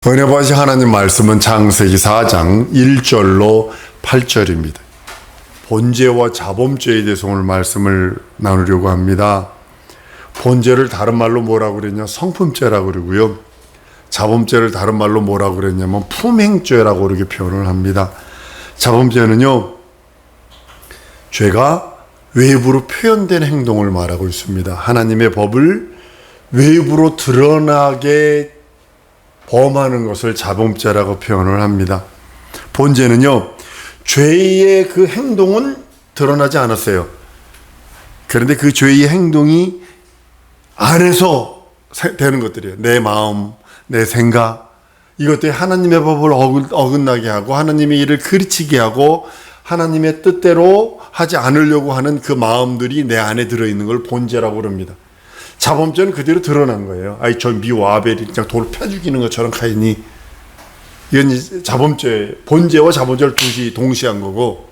은혜 받으신 하나님 말씀은 창세기 4장 1절로 8절입니다. 본죄와 자범죄에 대해서 오늘 말씀을 나누려고 합니다. 본죄를 다른 말로 뭐라고 그랬냐? 성품죄라고 그러고요. 자범죄를 다른 말로 뭐라고 그랬냐면 품행죄라고 그렇게 표현을 합니다. 자범죄는요, 죄가 외부로 표현된 행동을 말하고 있습니다. 하나님의 법을 외부로 드러나게 범하는 것을 자범죄라고 표현을 합니다. 본죄는요, 죄의 그 행동은 드러나지 않았어요. 그런데 그 죄의 행동이 안에서 되는 것들이에요. 내 마음, 내 생각, 이것들이 하나님의 법을 어긋나게 하고 하나님의 일을 그르치게 하고 하나님의 뜻대로 하지 않으려고 하는 그 마음들이 내 안에 들어있는 걸 본죄라고 그럽니다. 자범죄는 그대로 드러난 거예요. 아이, 저 미와 아벨이 그냥 돌을 펴 죽이는 것처럼 가인이. 이건 자범죄, 본죄와 자범죄를 동시한 거고,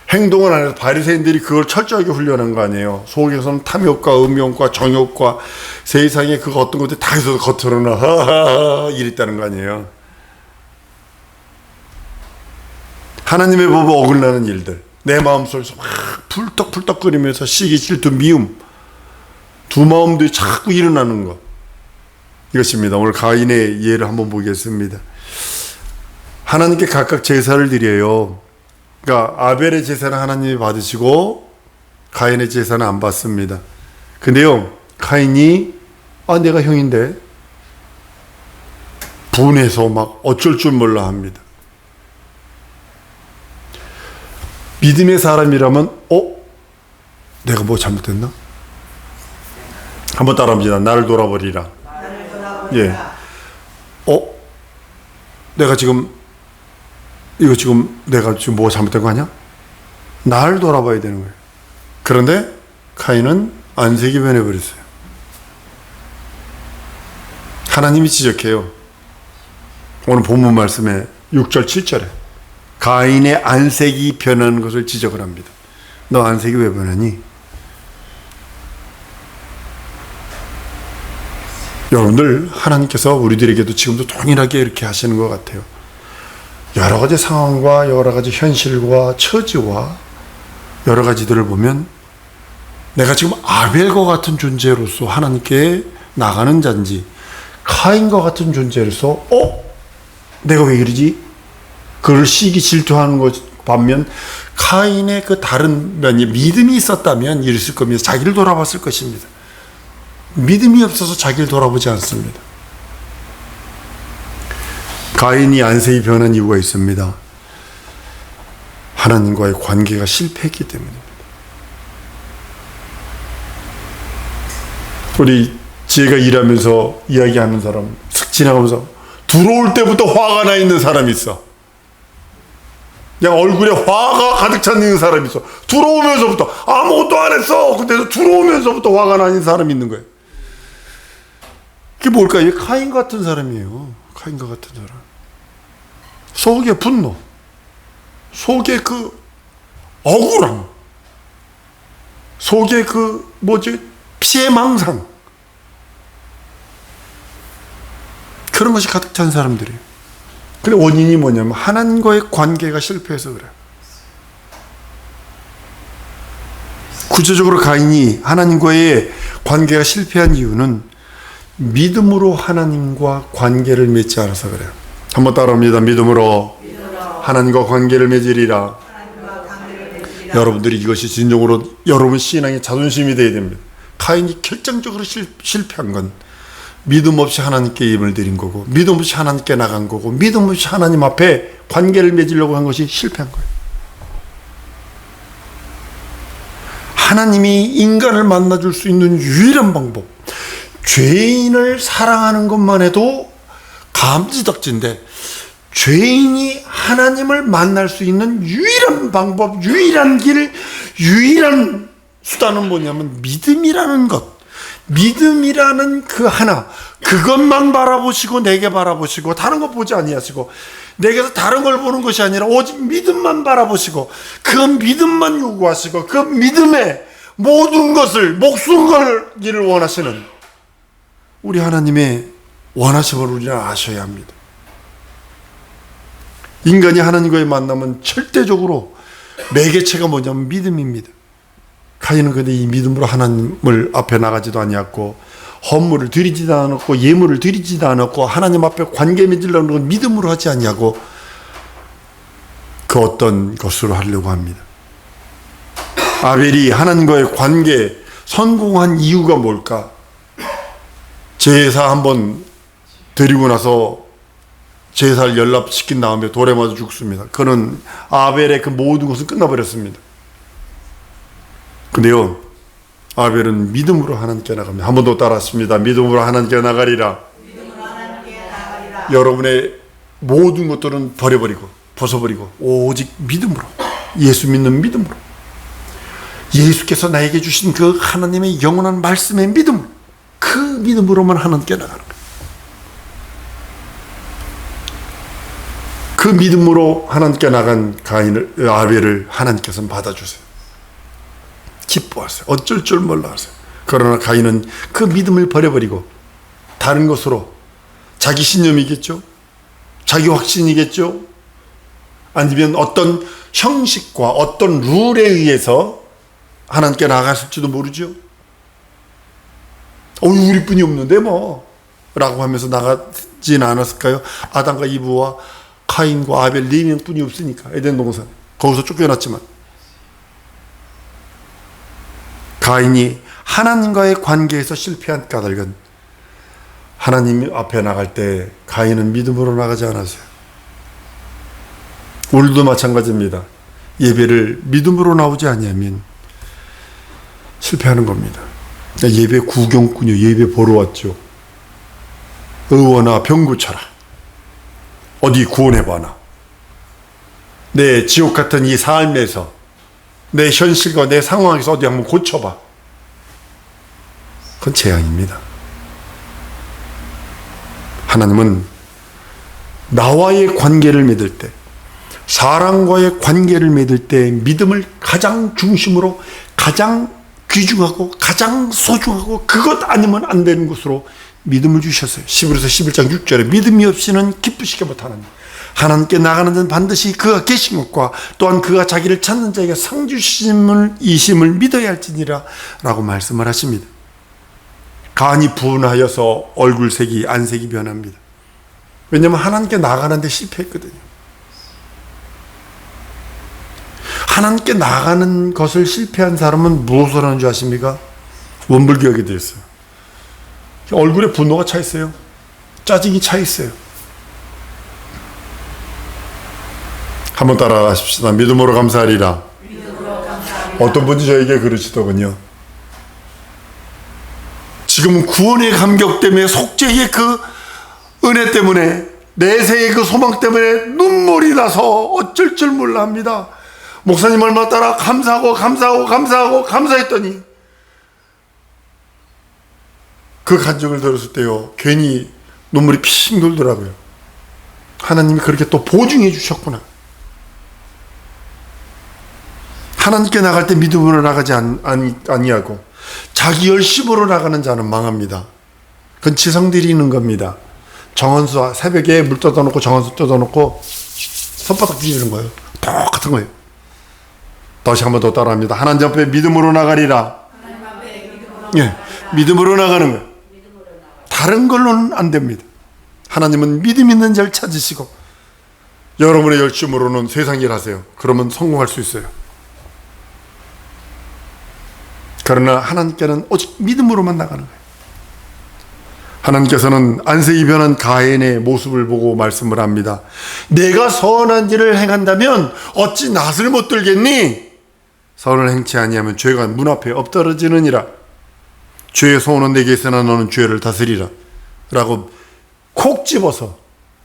행동을 안 해서 바리새인들이 그걸 철저하게 훈련한 거 아니에요. 속에서는 탐욕과 음욕과 정욕과 세상에 그 어떤 것들 다 있어서 겉으로는 하하하 이랬다는 거 아니에요. 하나님의 법을 어긋나는 일들, 내 마음속에서 막 풀떡풀떡거리면서 시기, 질투, 미움, 두 마음들이 자꾸 일어나는 것, 이것입니다. 오늘 가인의 예를 한번 보겠습니다. 하나님께 각각 제사를 드려요. 그러니까 아벨의 제사는 하나님이 받으시고 가인의 제사는 안 받습니다. 근데요, 가인이 내가 형인데 분해서 막 어쩔 줄 몰라 합니다. 믿음의 사람이라면 내가 뭐 잘못했나? 한번 따라합니다. 나를 돌아버리라. 예. 내가 지금 내가 지금 뭐 잘못된 거 아니야? 나를 돌아봐야 되는 거예요. 그런데 가인은 안색이 변해버렸어요. 하나님이 지적해요. 오늘 본문 말씀에 6절 7절에 가인의 안색이 변하는 것을 지적을 합니다. 너 안색이 왜 변하니? 여러분들, 하나님께서 우리들에게도 지금도 동일하게 이렇게 하시는 것 같아요. 여러 가지 상황과 여러 가지 현실과 처지와 여러 가지들을 보면 내가 지금 아벨과 같은 존재로서 하나님께 나가는 자인지 가인과 같은 존재로서 내가 왜 이러지? 그걸 시기 질투하는 것 반면 가인의 그 다른 면이 믿음이 있었다면 이랬을 겁니다. 자기를 돌아봤을 것입니다. 믿음이 없어서 자기를 돌아보지 않습니다. 가인이 안색이 변한 이유가 있습니다. 하나님과의 관계가 실패했기 때문입니다. 우리 제가 일하면서 이야기하는 사람 슥 지나가면서 들어올 때부터 화가 나 있는 사람이 있어. 그냥 얼굴에 화가 가득 차 있는 사람이 있어. 들어오면서부터 아무것도 안 했어. 근데 들어오면서부터 화가 나 있는 사람이 있는 거예요. 그게 뭘까요? 가인 같은 사람이에요. 가인과 같은 사람. 속에 분노, 속에 그 억울함, 속에 그 피해망상, 그런 것이 가득 찬 사람들이에요. 근데 원인이 뭐냐면 하나님과의 관계가 실패해서 그래요. 구체적으로 가인이 하나님과의 관계가 실패한 이유는 믿음으로 하나님과 관계를 맺지 않아서 그래요. 한번 따라합니다. 믿음으로 하나님과 관계를 맺으리라. 여러분들이 이것이 진정으로 여러분 신앙의 자존심이 되어야 됩니다. 가인이 결정적으로 실패한 건 믿음 없이 하나님께 예물을 드린 거고, 믿음 없이 하나님께 나간 거고, 믿음 없이 하나님 앞에 관계를 맺으려고 한 것이 실패한 거예요. 하나님이 인간을 만나줄 수 있는 유일한 방법, 죄인을 사랑하는 것만 해도 감지덕지인데 죄인이 하나님을 만날 수 있는 유일한 방법, 유일한 길, 유일한 수단은 뭐냐면 믿음이라는 것, 믿음이라는 그 하나, 그것만 바라보시고 내게 바라보시고 다른 것 보지 아니하시고 내게서 다른 걸 보는 것이 아니라 오직 믿음만 바라보시고 그 믿음만 요구하시고 그 믿음에 모든 것을 목숨 걸기를 원하시는 우리 하나님의 원하심을 우리는 아셔야 합니다. 인간이 하나님과의 만남은 절대적으로 매개체가 뭐냐면 믿음입니다. 가인은 근데 이 믿음으로 하나님을 앞에 나가지도 아니었고 헌물을 드리지도 않았고 예물을 드리지도 않았고 하나님 앞에 관계 맺으려는 건 믿음으로 하지 아니하고 그 어떤 것으로 하려고 합니다. 아벨이 하나님과의 관계 성공한 이유가 뭘까? 제사 한번 드리고 나서 제사를 연락시킨 다음에 돌에 맞아 죽습니다. 그는 아벨의 그 모든 것은 끝나버렸습니다. 근데요, 아벨은 믿음으로 하나님께 나갑니다. 한 번 더 따라하십니다. 믿음으로 하나님께 나가리라. 여러분의 모든 것들은 버려버리고 벗어버리고 오직 믿음으로, 예수 믿는 믿음으로, 예수께서 나에게 주신 그 하나님의 영원한 말씀의 믿음, 그 믿음으로만 하나님께 나가는 거예요. 그 믿음으로 하나님께 나간 아벨을 하나님께서는 받아주세요. 기뻐하세요. 어쩔 줄 몰라 하세요. 그러나 가인은 그 믿음을 버려버리고 다른 것으로, 자기 신념이겠죠, 자기 확신이겠죠, 아니면 어떤 형식과 어떤 룰에 의해서 하나님께 나갔을지도 모르죠. 우리뿐이 없는데 뭐 라고 하면서 나가진 않았을까요? 아담과 이브와 카인과 아벨 4명뿐이 없으니까, 에덴 동산 거기서 쫓겨났지만. 가인이 하나님과의 관계에서 실패한 까닭은 하나님 앞에 나갈 때 가인은 믿음으로 나가지 않았어요. 우리도 마찬가지입니다. 예배를 믿음으로 나오지 아니하면 실패하는 겁니다. 예배 구경꾼이요, 예배 보러 왔죠. 의원아 병 고쳐라, 어디 구원해봐나, 내 지옥 같은 이 삶에서, 내 현실과 내 상황에서 어디 한번 고쳐봐. 그건 재앙입니다. 하나님은 나와의 관계를 맺을 때, 사람과의 관계를 맺을 때 믿음을 가장 중심으로, 가장 귀중하고 가장 소중하고 그것 아니면 안 되는 것으로 믿음을 주셨어요. 히브리서 11장 6절에 믿음이 없이는 기쁘시게 못하는, 하나님께 나가는 데는 반드시 그가 계신 것과 또한 그가 자기를 찾는 자에게 상 주심을 이심을 믿어야 할지니라 라고 말씀을 하십니다. 간이 분하여서 얼굴색이 안색이 변합니다. 왜냐하면 하나님께 나가는데 실패했거든요. 하나님께 나가는 것을 실패한 사람은 무엇을 하는 줄 아십니까? 원불교하게 되었어요. 얼굴에 분노가 차 있어요. 짜증이 차 있어요. 한번 따라하십시다. 믿음으로 감사하리라. 어떤 분이 저에게 그러시더군요. 지금 구원의 감격 때문에, 속죄의 그 은혜 때문에, 내세의 그 소망 때문에 눈물이 나서 어쩔 줄 몰라 합니다. 목사님 얼마 따라 감사했더니 그 간증을 들었을 때요, 괜히 눈물이 핑 돌더라고요. 하나님이 그렇게 또 보증해 주셨구나. 하나님께 나갈 때 믿음으로 나가지 아니하고 자기 열심으로 나가는 자는 망합니다. 그건 지성들이 있는 겁니다. 정원수 새벽에 물 떠다놓고 정원수 떠다놓고 손바닥 뒤지는 거예요. 똑같은 거예요. 다시 한번 더 따라합니다. 하나님 앞에 믿음으로 나가리라. 예, 믿음으로 나가는 거예요. 다른 걸로는 안 됩니다. 하나님은 믿음 있는 자를 찾으시고 여러분의 열심으로는 세상 일 하세요. 그러면 성공할 수 있어요. 그러나 하나님께는 오직 믿음으로만 나가는 거예요. 하나님께서는 안색이 변한 가인의 모습을 보고 말씀을 합니다. 내가 선한 일을 행한다면 어찌 낯을 못 들겠니? 선을 행치 아니하면 죄가 문 앞에 엎드러지느니라. 죄의 소원은 내게 있으나 너는 죄를 다스리라 라고 콕 집어서,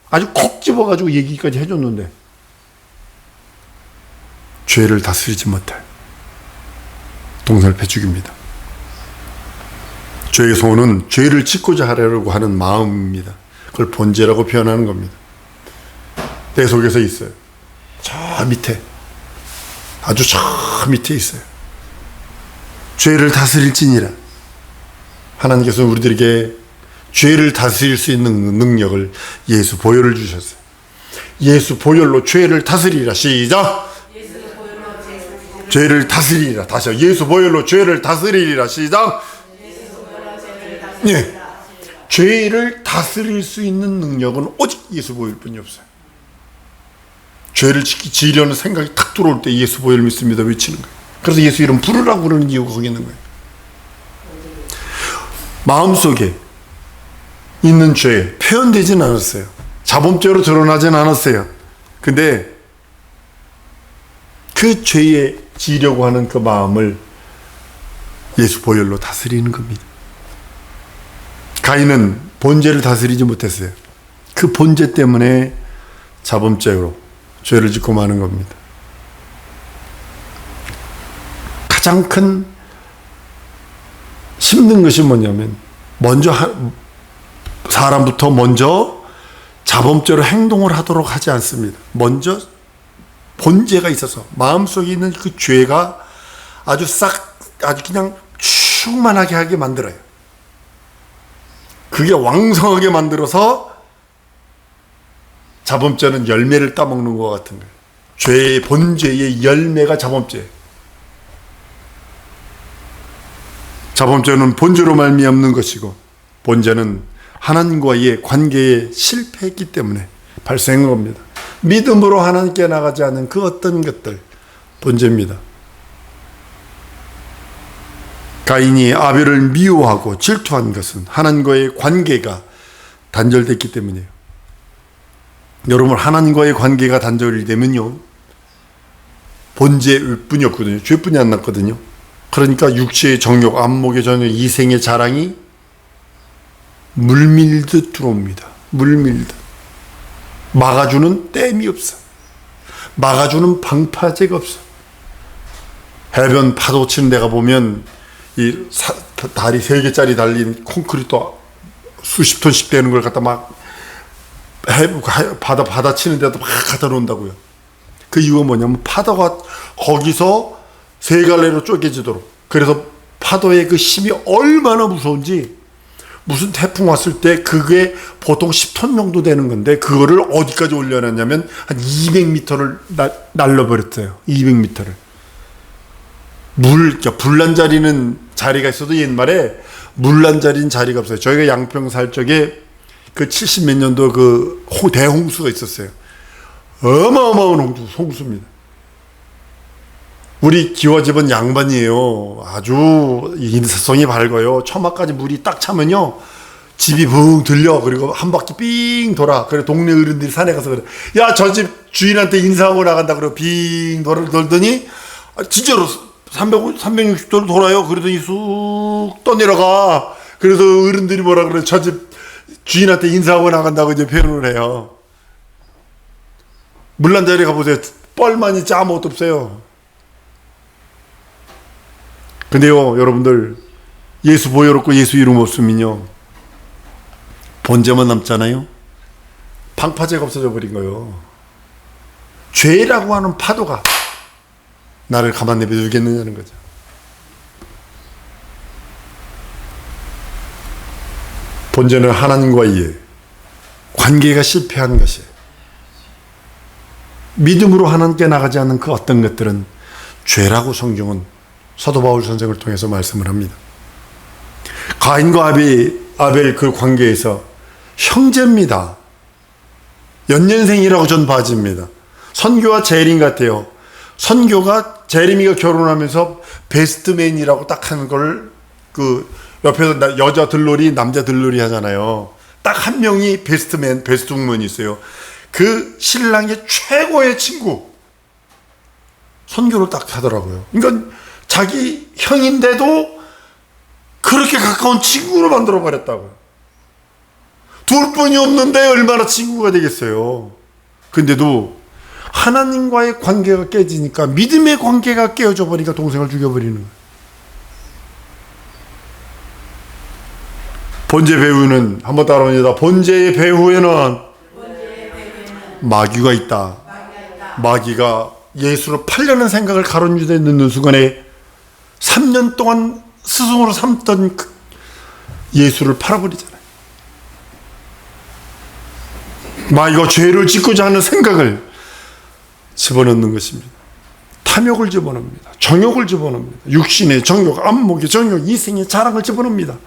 아주 콕 집어가지고 얘기까지 해줬는데 죄를 다스리지 못할 동생을 배죽입니다. 죄의 소원은 죄를 짓고자 하려고 하는 마음입니다. 그걸 번제라고 표현하는 겁니다. 내 속에서 있어요. 저 밑에, 아주 저 밑에 있어요. 죄를 다스릴지니라. 하나님께서 우리들에게 죄를 다스릴 수 있는 능력을 예수 보혈을 주셨어요. 예수 보혈로 죄를 다스리라. 시작. 죄를 다스리라. 다시요. 예수 보혈로 죄를 다스리라. 시작. 예. 죄를 다스릴 수 있는 능력은 오직 예수 보혈뿐이 없어요. 죄를 지으려는 생각이 탁 들어올 때 예수 보혈 믿습니다 외치는 거예요. 그래서 예수 이름 부르라고 그러는 이유가 거기 있는 거예요. 마음속에 있는 죄 표현되진 않았어요. 자범죄로 드러나진 않았어요. 근데 그 죄에 지려고 하는 그 마음을 예수 보혈로 다스리는 겁니다. 가인은 본죄를 다스리지 못했어요. 그 본죄 때문에 자범죄로 죄를 짓고 마는 겁니다. 가장 큰 힘든 것이 뭐냐면 먼저 사람부터 먼저 자범죄로 행동을 하도록 하지 않습니다. 먼저 본죄가 있어서 마음속에 있는 그 죄가 아주 그냥 충만하게 하게 만들어요. 그게 왕성하게 만들어서 자범죄는 열매를 따먹는 것 같은 거예요. 죄의 본죄의 열매가 자범죄. 자범죄는 본죄로 말미암는 것이고 본죄는 하나님과의 관계에 실패했기 때문에 발생한 겁니다. 믿음으로 하나님께 나가지 않은 그 어떤 것들 본죄입니다. 가인이 아벨을 미워하고 질투한 것은 하나님과의 관계가 단절됐기 때문이에요. 여러분, 하나님과의 관계가 단절이 되면요 본죄일 뿐이었거든요. 죄뿐이 안 났거든요. 그러니까 육체의 정욕, 안목의 정욕, 이생의 자랑이 물밀듯 들어옵니다. 물밀듯. 막아주는 댐이 없어. 막아주는 방파제가 없어. 해변 파도 치는 데가 보면 이 다리 3개짜리 달린 콘크리트 수십 톤씩 되는 걸 갖다 막 바다 치는 데도 막 갖다 놓는다고요. 그 이유가 뭐냐면 파도가 거기서 3갈래로 쪼개지도록. 그래서 파도의 그 힘이 얼마나 무서운지, 무슨 태풍 왔을 때 그게 보통 10톤 정도 되는 건데 그거를 어디까지 올려놨냐면 한 200m를 날려버렸어요. 200m를. 불난 자리는 자리가 있어도 옛말에 물난 자리는 자리가 없어요. 저희가 양평 살 적에 그 70 몇 년도 그 대홍수가 있었어요. 어마어마한 홍수입니다. 우리 기와 집은 양반이에요. 아주 인사성이 밝아요. 처마까지 물이 딱 차면요 집이 붕 들려. 그리고 한 바퀴 삥 돌아. 그래 동네 어른들이 산에 가서 그래, 야, 저 집 주인한테 인사하고 나간다. 그러고 빙 돌더니 진짜로 360도로 돌아요. 그러더니 쑥 떠내려가. 그래서 어른들이 뭐라 그래, 저 집 주인한테 인사하고 나간다고 이제 표현을 해요. 물난 자리 가보세요. 뻘만 있지 아무것도 없어요. 근데요, 여러분들, 예수 보혈 없고 예수 이름 없으면요 본죄만 남잖아요. 방파제가 없어져 버린 거예요. 죄라고 하는 파도가 나를 가만 내버려두겠느냐는 거죠. 본죄는 하나님과의 관계가 실패한 것이에요. 믿음으로 하나님께 나가지 않는 그 어떤 것들은 죄라고 성경은 사도 바울 선생을 통해서 말씀을 합니다. 가인과 아벨 그 관계에서 형제입니다. 연년생이라고 전 봐집니다. 선교와 재림 같아요. 선교가 재림이가 결혼하면서 베스트맨이라고 딱 하는 걸 그 옆에서 여자 들놀이 남자 들놀이 하잖아요. 딱 한 명이 베스트맨, 베스트우먼이 있어요. 그 신랑의 최고의 친구 선교를 딱 하더라고요. 그러니까 자기 형인데도 그렇게 가까운 친구로 만들어 버렸다고요. 둘 뿐이 없는데 얼마나 친구가 되겠어요. 근데도 하나님과의 관계가 깨지니까, 믿음의 관계가 깨어져 버리니까 동생을 죽여버리는 거예요. 본죄 배후에는, 한번 따라옵니다. 본죄의 배후에는 마귀가 있다. 마귀가 예수를 팔려는 생각을 가로주에 넣는 순간에 3년 동안 스승으로 삼던 예수를 팔아버리잖아요. 마귀가 죄를 짓고자 하는 생각을 집어넣는 것입니다. 탐욕을 집어넣습니다. 정욕을 집어넣습니다. 육신의 정욕, 안목의 정욕, 이생의 자랑을 집어넣습니다.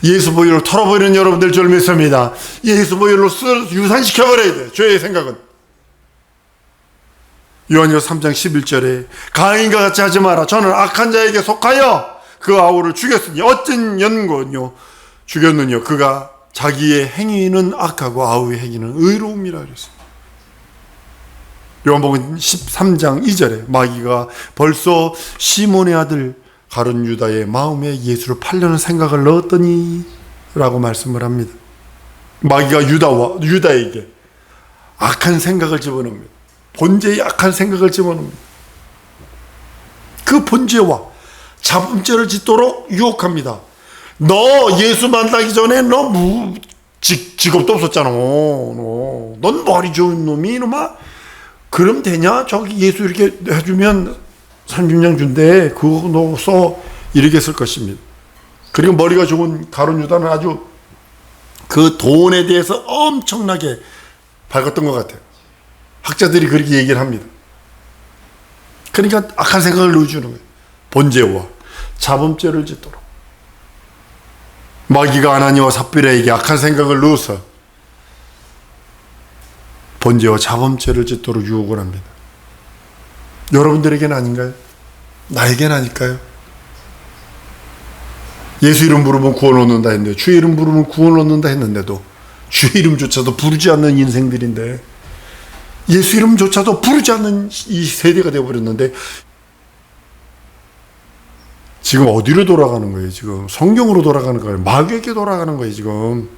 예수 보혈로 털어버리는 여러분들 줄 믿습니다. 예수 보혈로 유산시켜버려야 돼. 죄의 생각은. 요한일서 3장 11절에 가인과 같이 하지 마라. 저는 악한 자에게 속하여 그 아우를 죽였으니 어쩐 연고요 죽였느냐. 그가 자기의 행위는 악하고 아우의 행위는 의로움이라 그랬습니다. 요한복음 13장 2절에 마귀가 벌써 시몬의 아들 가룟 유다의 마음에 예수를 팔려는 생각을 넣었더니 라고 말씀을 합니다. 마귀가 유다에게 악한 생각을 집어넣습니다. 본죄의 악한 생각을 집어넣습니다. 그 본죄와 자범죄를 짓도록 유혹합니다. 너 예수 만나기 전에 너 직업도 없었잖아. 넌 머리 좋은 놈이 이놈아. 그럼 되냐? 저기 예수 이렇게 해주면 30냥 준대. 그거 너 써. 이렇게 쓸 것입니다. 그리고 머리가 좋은 가룟 유다는 아주 그 돈에 대해서 엄청나게 밝았던 것 같아요. 학자들이 그렇게 얘기를 합니다. 그러니까 악한 생각을 넣어주는 거예요. 본죄와 자범죄를 짓도록. 마귀가 아나니와 삽비라에게 악한 생각을 넣어서 본죄와 자범죄를 짓도록 유혹을 합니다. 여러분들에게는 아닌가요? 나에게는 아닐까요? 예수 이름 부르면 구원 얻는다 했는데, 주의 이름 부르면 구원 얻는다 했는데도 주의 이름조차도 부르지 않는 인생들인데, 예수 이름조차도 부르지 않는 이 세대가 되어버렸는데, 지금 어디로 돌아가는 거예요? 지금 성경으로 돌아가는 거예요? 마귀에게 돌아가는 거예요 지금.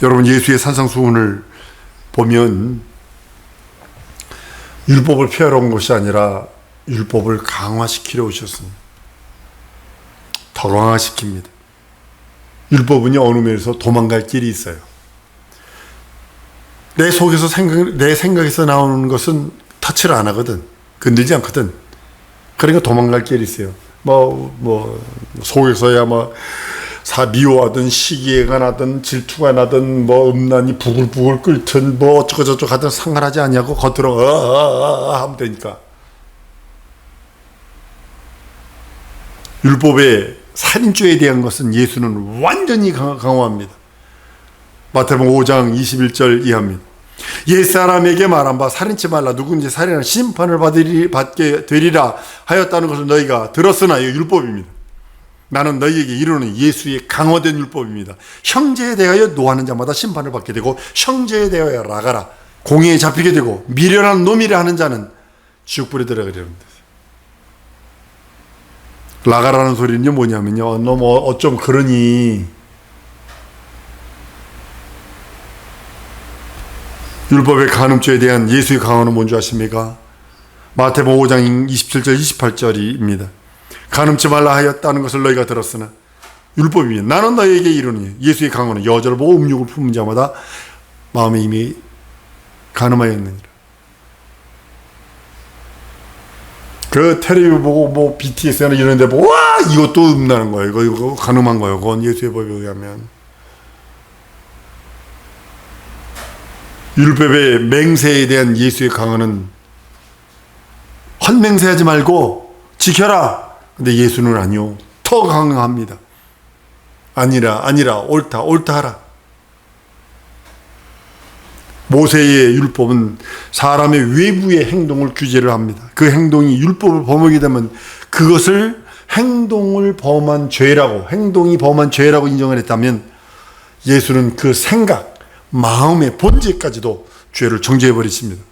여러분, 예수의 산상수훈을 보면 율법을 폐하러 온 것이 아니라 율법을 강화시키려 오셨습니다. 더 강화시킵니다. 율법은요, 어느 면에서 도망갈 길이 있어요. 내 속에서 내 생각에서 나오는 것은 터치를 안 하거든. 건들지 않거든. 그러니까 도망갈 길이 있어요. 속에서야 미워하든 시기가 나든 질투가 나든 음란이 부글부글 끓든 어쩌고저쩌고 하든 상관하지 않냐고 겉으로 하면 되니까. 율법의 살인죄에 대한 것은 예수는 완전히 강화합니다. 마태복음 5장 21절 이하입니다. 옛사람에게 말한 바 살인치 말라. 누구든지 살인하면 심판을 받게 되리라 하였다는 것을 너희가 들었으나 이거 율법입니다. 나는 너희에게 이르노니 예수의 강화된 율법입니다. 형제에 대하여 노하는 자마다 심판을 받게 되고 형제에 대하여 라가라 공의에 잡히게 되고 미련한 놈이라 하는 자는 지옥불에 들어가게 됩니다. 라가라는 소리는요 뭐냐면요, 너 어쩜 그러니. 율법의 간음죄에 대한 예수의 강화는 뭔지 아십니까? 마태복음 5장 27절 28절입니다. 간음치 말라 하였다는 것을 너희가 들었으나 율법이면 나는 너희에게 이르노니. 예수의 강화는 여자를 보고 음욕을 품은 자마다 마음에 이미 간음하였느니라. 그 텔레비 보고 BTS나 이런 데 보고 와 이것도 음란한 거예요. 이거 간음한 거예요. 그건 예수의 법에 의하면. 율법의 맹세에 대한 예수의 강화는 헛맹세하지 말고 지켜라. 근데 예수는 아니요. 더 강화합니다. 아니라 옳다 하라. 모세의 율법은 사람의 외부의 행동을 규제를 합니다. 그 행동이 율법을 범하게 되면 그것을 행동이 범한 죄라고 인정을 했다면, 예수는 그 생각, 마음의 본질까지도 죄를 정죄해 버리십니다.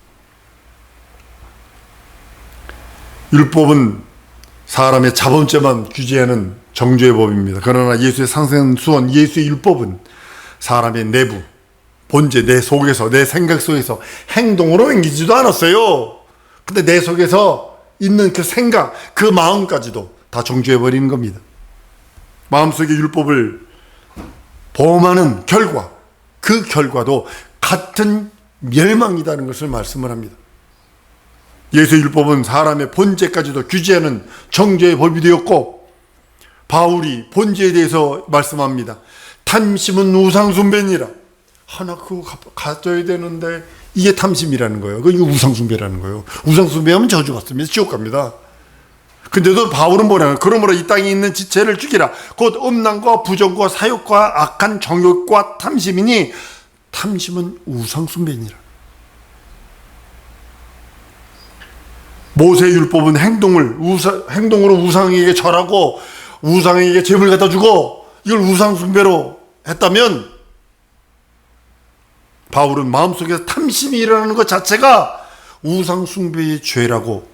율법은 사람의 자범죄만 규제하는 정죄의 법입니다. 그러나 예수의 상생수원, 예수의 율법은 사람의 내부, 본질, 내 속에서, 내 생각 속에서 행동으로 옮기지도 않았어요. 근데 내 속에서 있는 그 생각, 그 마음까지도 다 정죄해 버리는 겁니다. 마음속의 율법을 범하는 결과, 그 결과도 같은 멸망이라는 것을 말씀을 합니다. 예수의 율법은 사람의 본죄까지도 규제하는 정죄의 법이 되었고, 바울이 본죄에 대해서 말씀합니다. 탐심은 우상숭배니라. 하나 그거 가져야 되는데, 이게 탐심이라는 거예요. 이게 우상숭배라는 거예요. 우상숭배하면 저주 받습니다. 지옥 갑니다. 근데도 바울은 뭐냐면, 그러므로 이 땅에 있는 지체를 죽이라. 곧 음란과 부정과 사욕과 악한 정욕과 탐심이니, 탐심은 우상숭배니라. 모세의 율법은 행동으로 우상에게 절하고 우상에게 제물 갖다 주고 이걸 우상숭배로 했다면, 바울은 마음속에서 탐심이 일어나는 것 자체가 우상숭배의 죄라고,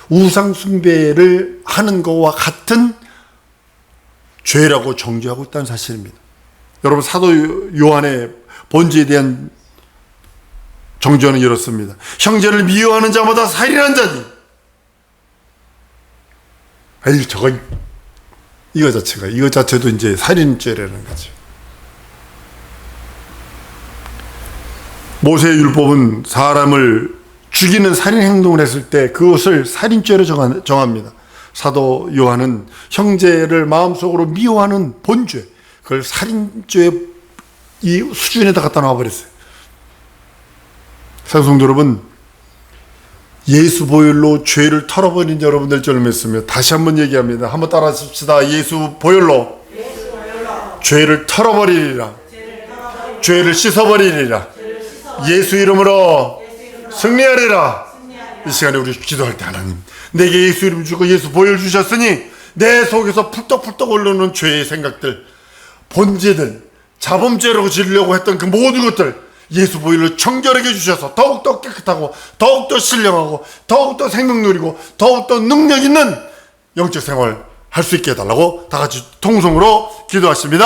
우상숭배를 하는 것과 같은 죄라고 정죄하고 있다는 사실입니다. 여러분, 사도 요한의 번제에 대한 정죄는 이렇습니다. 형제를 미워하는 자마다 살인한 자니. 아니, 이거 자체도 이제 살인죄라는 거죠. 모세의 율법은 사람을 죽이는 살인 행동을 했을 때 그것을 살인죄로 정합니다. 사도 요한은 형제를 마음속으로 미워하는 본죄, 그걸 살인죄의 이 수준에다 갖다 놔버렸어요. 사랑성도 여러분, 예수 보혈로 죄를 털어버린 여러분들 줄 믿습니다. 다시 한번 얘기합니다. 한번 따라 하십시다. 예수 보혈로 죄를 털어버리리라. 죄를 씻어버리리라. 예수 이름으로 승리하리라. 이 시간에 우리 기도할 때, 하나님, 내게 예수 이름 주고 예수 보혈 주셨으니 내 속에서 풀떡풀떡 올라오는 죄의 생각들, 본죄들, 자범죄라고 지으려고 했던 그 모든 것들 예수 보혈로 청결하게 주셔서 더욱더 깨끗하고 더욱더 신령하고 더욱더 생명 누리고 더욱더 능력 있는 영적 생활 할 수 있게 해달라고 다 같이 통성으로 기도하십니다.